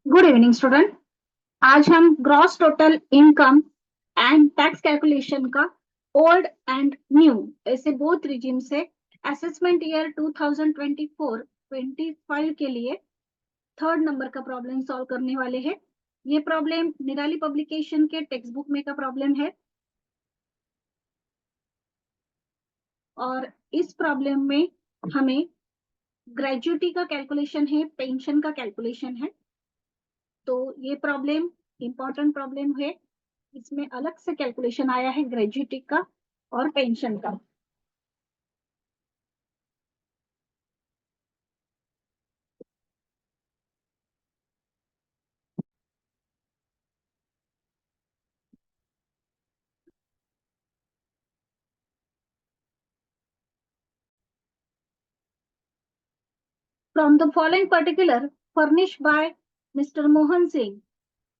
Good evening student. आज हम gross total income and tax calculation का ओल्ड एंड न्यू ऐसे बोथ रिजिम से असेसमेंट ईयर 2024-25 के लिए थर्ड नंबर का प्रॉब्लम सॉल्व करने वाले हैं। ये प्रॉब्लम निराली पब्लिकेशन के टेक्स्ट बुक में का प्रॉब्लम है और इस प्रॉब्लम में हमें ग्रेजुएटी का कैलकुलेशन है, पेंशन का कैलकुलेशन है। तो ये प्रॉब्लम इंपॉर्टेंट प्रॉब्लम है। इसमें अलग से कैलकुलेशन आया है ग्रेजुएटी का और पेंशन का। From the following particular furnished by Mr. Mohan Singh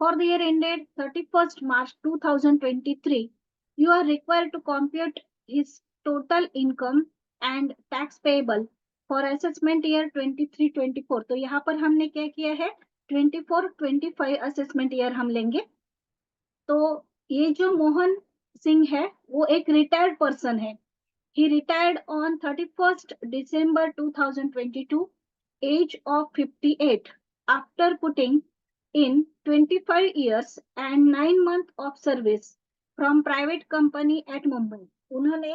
for the year ended 31st March 2023, you are required to compute his total income and tax payable for assessment year 23-24। तो यहाँ पर हमने क्या किया है, 24-25 असेसमेंट ईयर हम लेंगे। तो ये जो मोहन सिंह है वो एक रिटायर्ड पर्सन है। He retired on 31st December 2022, age of 58, after putting in 25 years and 9 months of service from private company at Mumbai। उन्होंने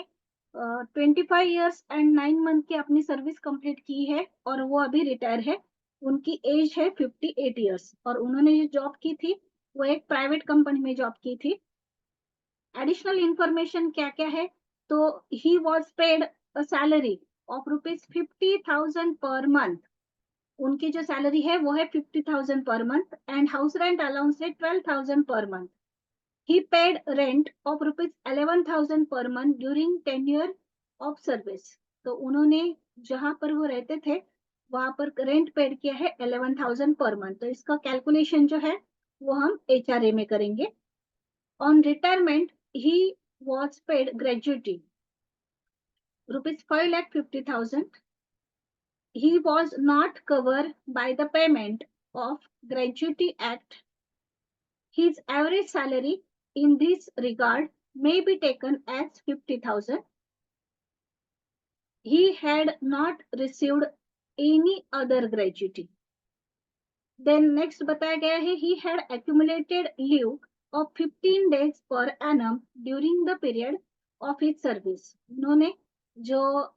25 years and 9 month की अपनी सर्विस कंप्लीट की है और वो अभी रिटायर है। उनकी एज है 58 years और उन्होंने जो जॉब की थी वो एक प्राइवेट कंपनी में जॉब की थी। एडिशनल इंफॉर्मेशन क्या क्या है, तो he was paid a salary of ₹50,000 per month. उनकी जो सैलरी है वो है 50,000 per month and house rent allowance है 12,000 per month. He paid rent of ₹11,000 per month during tenure of service. तो उन्होंने जहां पर वो रहते थे वहां पर रेंट पेड किया है 11,000 पर मंथ। तो इसका कैलकुलेशन जो है वो हम HRA में करेंगे। On retirement, he was paid gratuity ₹5,50,000. He was not covered by the payment of Gratuity Act. His average salary in this regard may be taken as 50,000. He had not received any other gratuity. Then next बताया गया है he had accumulated leave of 15 days per annum during the period of his service। उन्होंने जो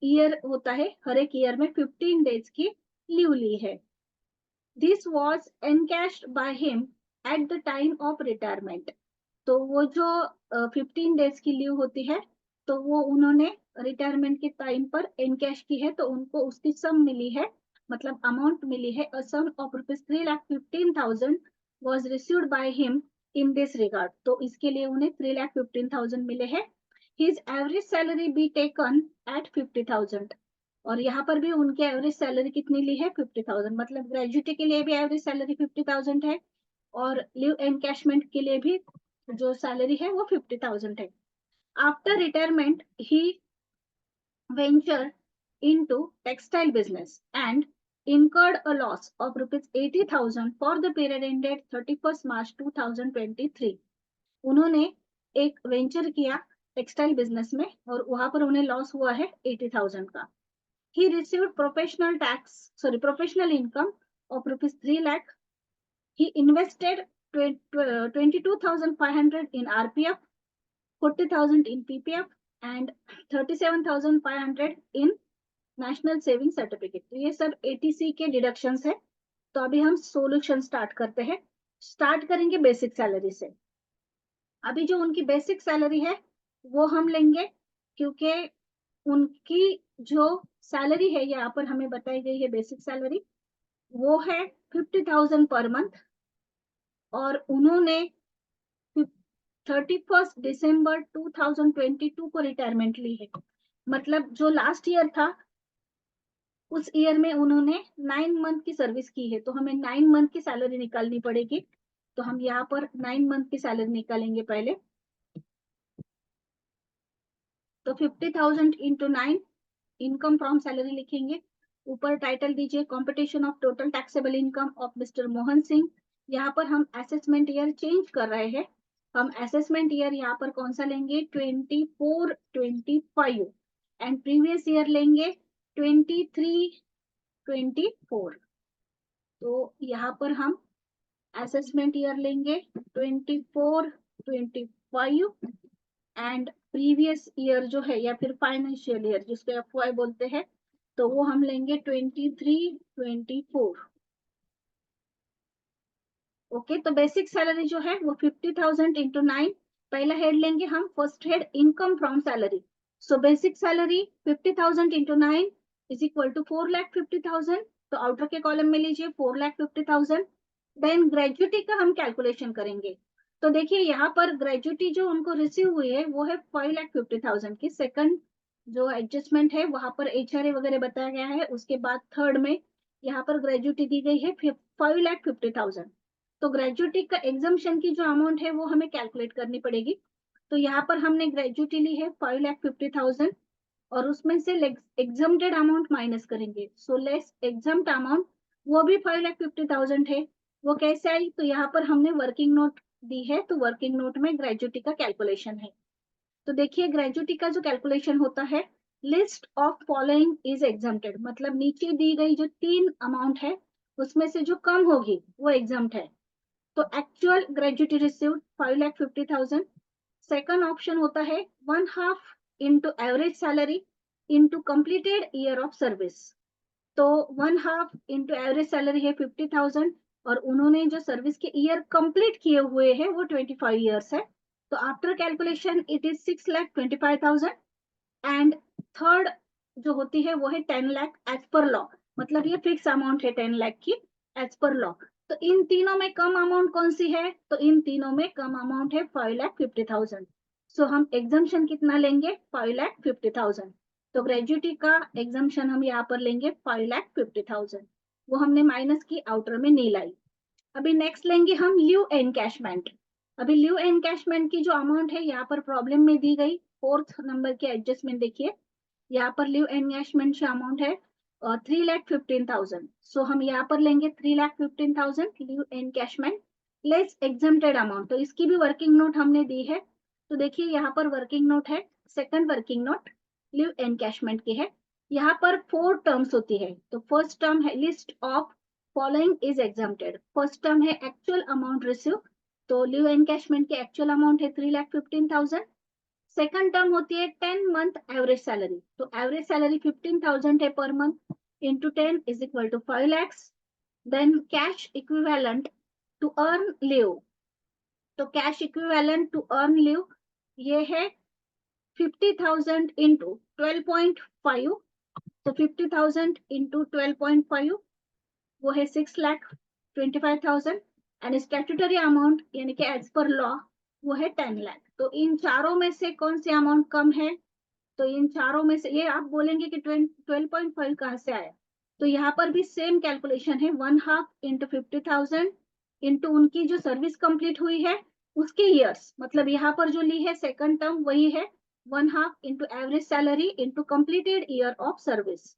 year होता है हर एक year में 15 days की लीव ली है। This was encashed by him at the time of retirement. तो वो जो 15 डेज की लीव होती है तो वो उन्होंने रिटायरमेंट के टाइम पर एनकैश की है, तो उनको उसकी सम मिली है, मतलब अमाउंट मिली है। A sum of ₹3,15,000 was received by him in this regard. तो इसके लिए उन्हें 3,15,000 मिले हैं। His average salary be taken at 50,000 और यहाँ पर भी उनकी एवरेज सैलरी कितनी ली है 50,000, मतलब ग्रेजुएटी के लिए भी एवरेज सैलरी 50,000 है और लीव एनकैशमेंट के लिए भी जो सैलरी है वो 50,000 है। After retirement he ventured into textile business and incurred a loss of ₹80,000 for the period ended 31st March 2023। उन्होंने एक वेंचर किया टेक्सटाइल बिजनेस में और वहां पर उन्हें लॉस हुआ है 80,000 का। He received professional income of ₹3 lakh। He invested 22,500 in RPF, 40,000 in PPF and 37,500 in national saving certificate. तो ये सब ATC के डिडक्शंस है। तो अभी हम सोल्यूशन स्टार्ट करते हैं। स्टार्ट करेंगे बेसिक सैलरी से। अभी जो उनकी बेसिक सैलरी है वो हम लेंगे क्योंकि उनकी जो सैलरी है यहाँ पर हमें बताई गई है बेसिक सैलरी वो है 50,000 पर मंथ और उन्होंने 31st दिसंबर 2022 को रिटायरमेंट ली है। मतलब जो लास्ट ईयर था उस ईयर में उन्होंने 9 मंथ की सर्विस की है, तो हमें 9 मंथ की सैलरी निकालनी पड़ेगी। तो हम यहाँ पर 9 मंथ की सैलरी निकालेंगे पहले। तो 50,000 इंटू 9 इनकम फ्रॉम सैलरी लिखेंगे। ऊपर टाइटल दीजिए competition of total taxable income of mister Mohan Singh. यहाँ पर हम असेसमेंट ईयर चेंज कर रहे हैं। हम असेसमेंट ईयर यहाँ पर कौन सा लेंगे 24-25 एंड प्रीवियस ईयर लेंगे 23-24। तो यहाँ पर हम असेसमेंट ईयर लेंगे 24-25 एंड प्रीवियस ईयर जो है या फिर फाइनेंशियल ईयर जिसको FY बोलते हैं, तो वो हम लेंगे 23-24। ओके, तो बेसिक सैलरी जो है वो 50,000 इंटू 9। पहला हेड लेंगे हम, first head income from salary. So basic salary 50,000 into 9 is equal to 4,50,000। तो आउटर के कॉलम में लीजिए 4,50,000। देन ग्रेजुटी का हम कैलकुलेशन करेंगे। तो देखिए यहाँ पर ग्रेजुटी जो उनको रिसीव हुई है वो है 5,50,000 की। सेकंड जो एडजस्टमेंट है वहां पर HRA वगैरह बताया गया है। उसके बाद थर्ड में यहाँ पर ग्रेजुटी दी गई है 5,50,000। तो ग्रेजुटी का एग्जाम्शन की जो अमाउंट है वो हमें कैलकुलेट करनी पड़ेगी। तो यहाँ पर हमने ग्रेजुटी ली है 5,50,000 और उसमें से एग्जाम्प्टेड अमाउंट माइनस करेंगे। सो लेस एग्जाम्प्ट अमाउंट वो भी 5,50,000 है। वो कैसे आई, तो यहाँ पर हमने वर्किंग नोट दी है, तो वर्किंग नोट में ग्रेजुटी का कैलकुलेशन है। तो देखिए ग्रेजुटी का जो कैलकुलेशन होता है, list of following is exempted, मतलब नीचे दी गई जो 3 अमाउंट है उसमें से जो कम होगी वो एग्जाम्प्ट है। तो actual gratuity received 5,50,000। Second option होता है 1/2 into average salary into completed year of service. तो 1/2 इंटू एवरेज सैलरी है 50,000 और उन्होंने जो सर्विस के ईयर कंप्लीट किए हुए हैं वो 25 ईयर्स है। तो after calculation it is 6,25,000। And third जो होती है वो है 10 लाख एज पर लॉ, मतलब ये फिक्स अमाउंट है 10 लाख की एज पर लॉ। तो इन तीनों में कम अमाउंट कौन सी है, तो इन तीनों में कम अमाउंट है 5,50,000। सो हम एग्जाम्शन कितना लेंगे 5,50,000। तो ग्रेजुटी का एग्जाम्शन हम यहाँ पर लेंगे 5,50,000। वो हमने माइनस की, आउटर में नहीं लाई। अभी नेक्स्ट लेंगे हम लीव एनकैशमेंट। अभी लीव एनकैशमेंट की जो अमाउंट है यहाँ पर प्रॉब्लम में दी गई, फोर्थ नंबर के एडजस्टमेंट देखिए। यहाँ पर लीव एनकैशमेंट की अमाउंट है 3,15,000। सो हम यहाँ पर लेंगे 3,15,000 leave encashment less exempted amount. तो इसकी भी वर्किंग नोट हमने दी है। तो देखिए यहाँ पर वर्किंग नोट है, second working note leave encashment की है। यहाँ पर 4 टर्म्स होती है। तो फर्स्ट टर्म है list of following is exempted. First term है एक्चुअल अमाउंट रिसीव, तो लीव एनकैशमेंट की एक्चुअल अमाउंट है 3,15,000। सेकंड टर्म होती है 10 मंथ एवरेज सैलरी। तो एवरेज सैलरी 15,000 है पर month into 10 is equal to 5 lakhs। Then cash equivalent to earn leave, तो cash equivalent to earn leave ये है 50,000 इंटू 12.5। तो 50,000 इंटू 12.5 वो है 6,25,000 एंड स्टैट्यूटरी अमाउंट यानी कि एज पर लॉ वो है 10 लाख। तो इन चारों में से कौन सी अमाउंट कम है, तो इन चारों में से ये आप बोलेंगे कि 12.5 कहाँ से आया, तो यहाँ पर भी सेम कैलकुलेशन है 1/2 इंटू 50,000 इंटू उनकी जो सर्विस कंप्लीट हुई है उसके ईयर्स, मतलब यहाँ पर जो ली है सेकंड टर्म वही है 1/2 into average salary into completed year of service.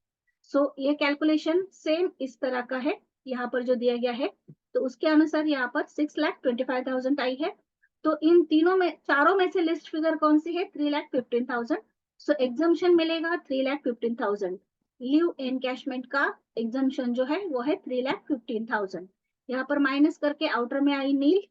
So ये कैलकुलेशन सेम इस तरह का है यहाँ पर जो दिया गया है। तो उसके अनुसार यहाँ पर 6,25,000 आई है। तो इन तीनों में चारों में से लिस्ट फिगर कौन सी है 3,15,000। सो एग्जाम्शन मिलेगा 3,15,000। लीव एनकैशमेंट का एग्जाम्शन जो है वो है 3,15,000। यहाँ पर माइनस करके आउटर में आई नील।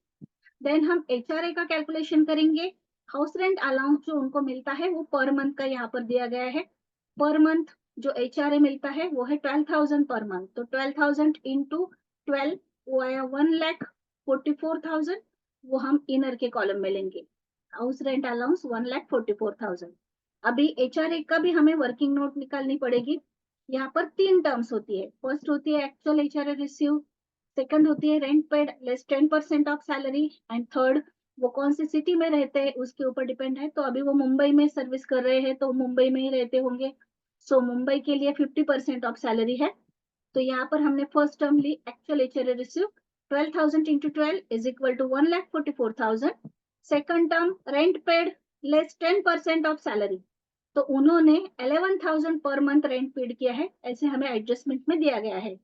देन हम HRA का कैलकुलेशन करेंगे। हाउस रेंट अलाउंस जो उनको मिलता है वो पर मंथ का यहाँ पर दिया गया है। पर मंथ जो HRA मिलता है वो है 12,000 पर मंथ। तो 12,000 इंटू 12 वो आया 1,44,000। वो हम इनर के कॉलम में लेंगे। House rent allowance 1,44,000। अभी HRA का भी हमें वर्किंग नोट निकालनी पड़ेगी। यहाँ पर 3 टर्म्स होती है। फर्स्ट होती है एक्चुअल HRA रिसीव, सेकंड होती है rent paid less 10% of salary and third वो कौन सी सिटी में रहते हैं उसके ऊपर डिपेंड है। तो अभी वो मुंबई में सर्विस कर रहे हैं तो मुंबई में ही रहते होंगे। सो मुंबई के लिए 50% ऑफ सैलरी है। तो यहाँ पर हमने फर्स्ट टर्म ली actual HRA receive 12,000 into 12 is equal to 1,44,000। Second term rent paid less 10% of salary, तो उन्होंने 11,000 पर मंथ रेंट पेड किया है, ऐसे हमें एडजस्टमेंट में दिया गया है।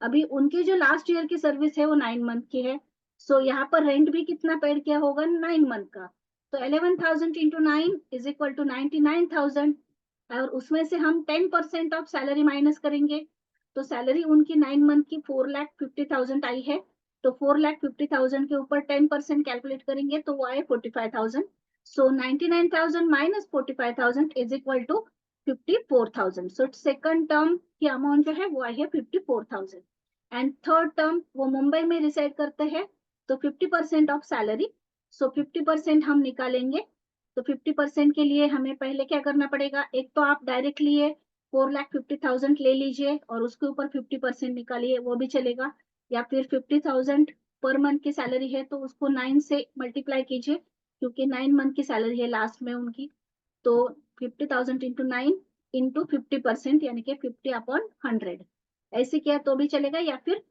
अभी उनकी जो लास्ट ईयर की सर्विस है वो 9 मंथ की है, सो यहाँ पर रेंट भी कितना पेड किया होगा, 9 मंथ का। तो 11,000 इंटू 9 इज इक्वल टू 99,000, और उसमें से हम 10% ऑफ सैलरी माइनस करेंगे। तो सैलरी उनकी 9 मंथ की 4,50,000 आई है, तो 4,50,000 के ऊपर 10% कैलकुलेट करेंगे तो वो आए 45,000। So 99,000 minus 45,000 is equal to 54,000. So second term की अमाउंट जो है वो आई है 54,000। एंड थर्ड टर्म वो मुंबई में रिसाइड करते हैं, तो 50% ऑफ सैलरी। सो 50% हम निकालेंगे। तो 50% के लिए हमें पहले क्या करना पड़ेगा, एक तो आप डायरेक्टली ये 4,50,000 ले लीजिए और उसके ऊपर 50% निकालिए, वो भी चलेगा। या फिर 50,000 पर मंथ की सैलरी है तो उसको 9 से मल्टीप्लाई कीजिए, क्योंकि 9 मंथ की सैलरी है लास्ट में उनकी। तो 50,000 इंटू 9 इंटू 50%, यानी कि 50/100, ऐसे किया तो भी चलेगा, या फिर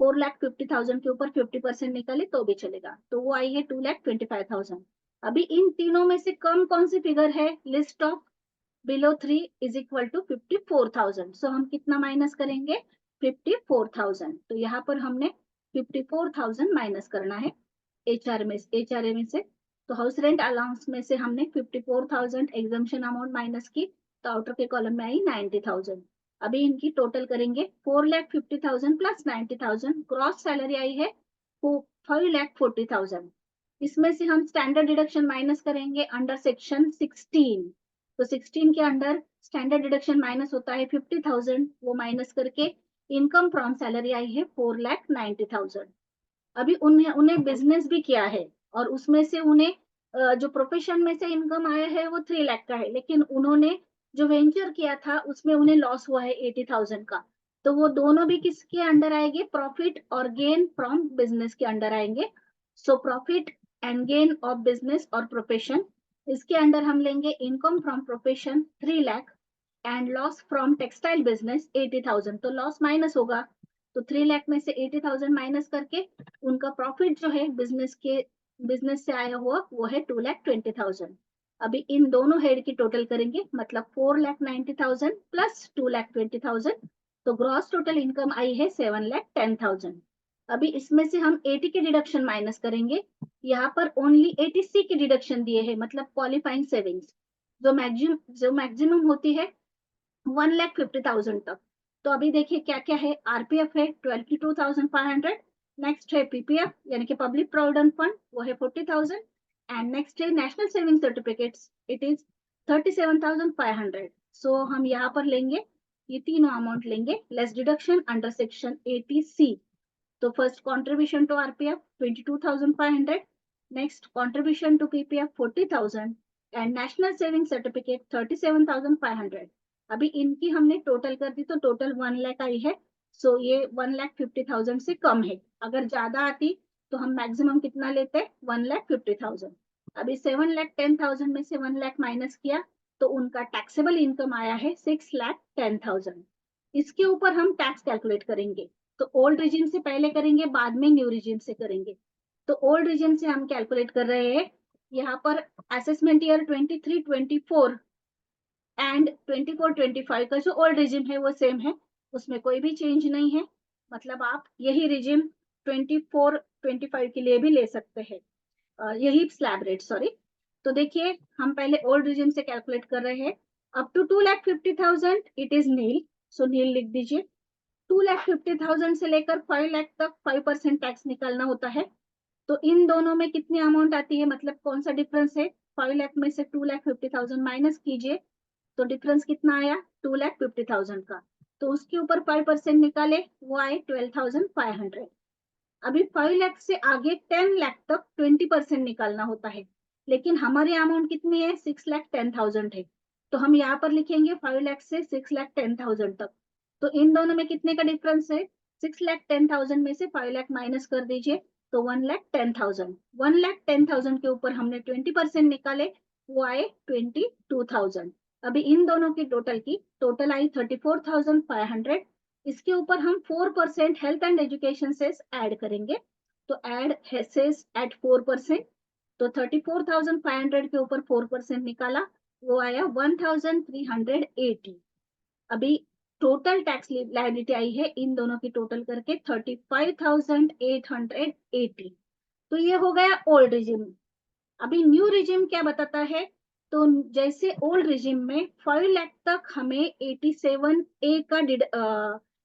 4,50,000 के ऊपर 50% निकाले तो भी चलेगा। तो वो आई है 2,25,000। अभी इन तीनों में से कम कौन सी फिगर है, list of below 3 is equal to 54,000। So हम कितना माइनस करेंगे, 54,000। तो यहाँ पर हमने 54,000 माइनस करना है एचआरए में से। तो हाउस रेंट अलाउंस में से हमने 54,000 एग्जम्पशन अमाउंट माइनस की, तो आउटर के कॉलम में आई 90,000। अभी इनकी टोटल करेंगे, 4,50,000 प्लस 90,000, क्रॉस सैलरी आई है 5,40,000। इसमें से हम स्टैंडर्ड डिडक्शन माइनस करेंगे अंडर सेक्शन 16। तो 16 के अंडर स्टैंडर्ड डिडक्शन माइनस होता है 50,000, वो माइनस करके इनकम फ्रॉम सैलरी आई है 4,90,000। अभी उन्हें उन्हें बिजनेस भी किया है, और उसमें से उन्हें जो प्रोफेशन में से इनकम आया है वो 3 लाख का है, लेकिन उन्होंने जो वेंचर किया था उसमें उन्हें लॉस हुआ है 80,000 का। तो वो दोनों भी किसके अंडर आएंगे, प्रॉफिट और गेन फ्रॉम बिजनेस के अंडर आएंगे। So profit and gain of business और प्रोफेशन, इसके अंडर हम लेंगे income from profession 3 lakh and loss from textile business 80,000। तो लॉस माइनस होगा, तो 3 लाख में से 80,000 माइनस करके उनका प्रॉफिट जो है बिजनेस से आया हुआ वो है 2,20,000। अभी इन दोनों हेड की टोटल करेंगे, मतलब 4,90,000 प्लस 2,20,000, तो ग्रॉस टोटल इनकम आई है 7,10,000। अभी इसमें से हम 80 के डिडक्शन माइनस करेंगे। यहाँ पर ओनली 80C की डिडक्शन दिए है, मतलब क्वालिफाइंग सेविंग्स जो मैक्सिमम होती है 1,50,000 तक। तो अभी देखिए क्या क्या है, आरपीएफ है 22,500, नेक्स्ट है पीपीएफ यानी कि पब्लिक प्रोविडेंट फंड, वो है 40,000, एंड नेक्स्ट है national saving certificates, it is 37,500। सो हम यहाँ पर लेंगे, ये तीनों अमाउंट लेंगे less deduction under section 80C। तो first contribution to RPF 22,500, next contribution to PPF 40,000, and national saving certificate 37,500। अभी इनकी हमने टोटल कर दी तो टोटल 1 लाख आई है। सो ये 1,50,000 से कम है, अगर ज्यादा आती तो हम मैक्सिमम कितना लेते, 1,50,000। अभी 7,10,000 में से 1 लाख माइनस किया तो उनका टैक्सेबल इनकम आया है 6,10,000। इसके ऊपर हम टैक्स कैलकुलेट करेंगे, तो ओल्ड रिजिम से पहले करेंगे, बाद में न्यू रिजिम से करेंगे। तो ओल्ड रिजिम से हम कैलकुलेट कर रहे हैं। यहाँ पर असेसमेंट ईयर 23-24 एंड 24-25 का जो ओल्ड रिजिम है वो सेम है, उसमें कोई भी चेंज नहीं है, मतलब आप यही रिजिम 24-25 के लिए भी ले सकते हैं, यही स्लैब रेट, सॉरी। तो देखिए हम पहले ओल्ड रिजिम से कैलकुलेट कर रहे हैं। अप टू 2,50,000 इट इज नील, सो नील लिख दीजिए। 2,50,000 से लेकर 5 लाख तक 5% टैक्स निकालना होता है। तो इन दोनों में कितनी अमाउंट आती है, मतलब कौन सा डिफरेंस है, 5 लाख में से 2,50,000 माइनस कीजिए, तो डिफरेंस कितना आया, 2,50,000 का। तो उसके ऊपर 5% निकाले, वो आए 12,500। अभी 5 लाख से आगे 10 लाख तक 20% निकालना होता है, लेकिन हमारी अमाउंट कितनी है, 6,10,000 है। तो हम यहाँ पर लिखेंगे 5 लाख से 6,10,000 तक। तो इन दोनों में कितने का डिफरेंस है, 6,10,000 में से 5 लाख माइनस कर दीजिए, तो 1,10,000। 1,10,000 के ऊपर हमने 20% निकाले, वो आए 22,000। अभी इन दोनों की टोटल आई 34,500। इसके ऊपर हम 4% health and education cess add करेंगे, तो ऐड सेस एट 4%। तो 34,500 के ऊपर 4% निकाला, वो आया 1380। अभी टोटल टैक्स लायबिलिटी आई है इन दोनों की टोटल करके 35,880। तो ये हो गया ओल्ड रिजिम। अभी न्यू रिजिम क्या बताता है? तो जैसे ओल्ड रिजिम में 5 लाख तक हमें 87A का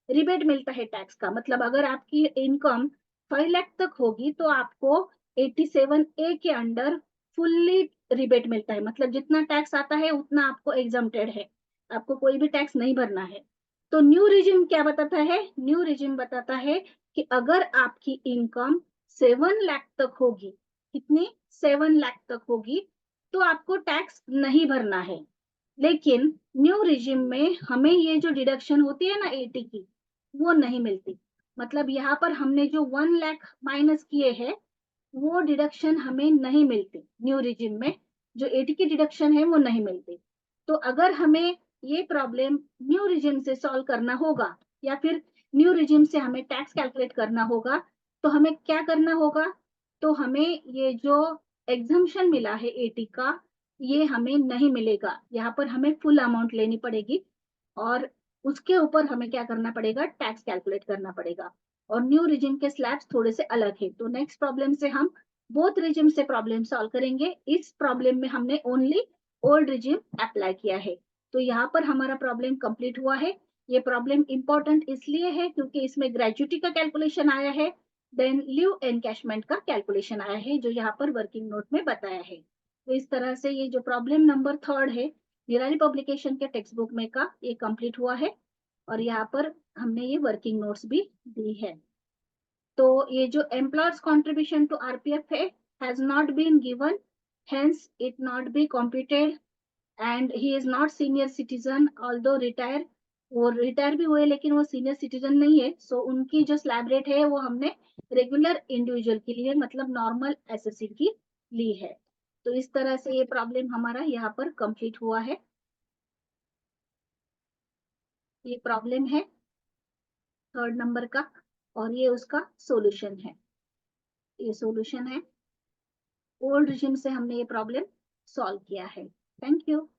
रिबेट मिलता है टैक्स का। मतलब अगर आपकी इनकम 5 लाख तक होगी तो आपको 87A के अंडर फुल्ली रिबेट मिलता है। मतलब जितना टैक्स आता है उतना आपको एग्जम्प्टेड है, आपको कोई भी टैक्स नहीं भरना है। तो न्यू रिजिम क्या बताता है? न्यू रिजिम बताता है कि अगर आपकी इनकम 7 लाख तक होगी, कितनी? 7 लाख तक होगी, तो आपको टैक्स नहीं भरना है। लेकिन न्यू रिजिम में हमें ये जो डिडक्शन होती है ना 80 की, वो नहीं मिलती। मतलब यहाँ पर हमने जो 1 लाख माइनस किए हैं वो डिडक्शन हमें नहीं मिलती। न्यू रिजिम में जो 80 की डिडक्शन है वो नहीं मिलती। तो अगर हमें ये प्रॉब्लम न्यू रिजिम से सॉल्व करना होगा या फिर न्यू रिजिम से हमें टैक्स कैलकुलेट करना होगा, तो हमें क्या करना होगा? तो हमें ये जो एग्जम्पशन मिला है 80 का, ये हमें नहीं मिलेगा। यहाँ पर हमें फुल अमाउंट लेनी पड़ेगी और उसके ऊपर हमें क्या करना पड़ेगा? टैक्स कैलकुलेट करना पड़ेगा। और न्यू रिजिम के स्लैब्स थोड़े से अलग है। तो नेक्स्ट प्रॉब्लम से हम बोथ रिजिम से प्रॉब्लम सॉल्व करेंगे। इस प्रॉब्लम में हमने ओनली ओल्ड रिजिम अप्लाई किया है। तो यहाँ पर हमारा प्रॉब्लम कंप्लीट हुआ है। ये प्रॉब्लम इंपॉर्टेंट इसलिए है क्योंकि इसमें ग्रेजुटी का कैलकुलेशन आया है, देन लीव एनकैशमेंट का कैलकुलेशन आया है, जो यहाँ पर वर्किंग नोट में बताया है। तो इस तरह से ये जो प्रॉब्लम नंबर 3 है निराली पब्लिकेशन के टेक्स्ट बुक में का, ये कंप्लीट हुआ है। और यहाँ पर हमने ये वर्किंग नोट्स भी दी है। तो ये जो एम्प्लॉयर्स कंट्रीब्यूशन टू आरपीएफ है has not been given, hence it not be computed and he is not senior citizen although retire. वो रिटायर भी हुए लेकिन वो सीनियर सिटीजन नहीं है। सो उनकी जो स्लैब रेट है वो हमने रेगुलर इंडिविजुअल के लिए मतलब नॉर्मल एसएससी की ली है। तो इस तरह से ये प्रॉब्लम हमारा यहाँ पर कंप्लीट हुआ है। ये प्रॉब्लम है 3rd नंबर का और ये उसका सॉल्यूशन है। ये सॉल्यूशन है। ओल्ड रिजिम से हमने ये प्रॉब्लम सॉल्व किया है। Thank you.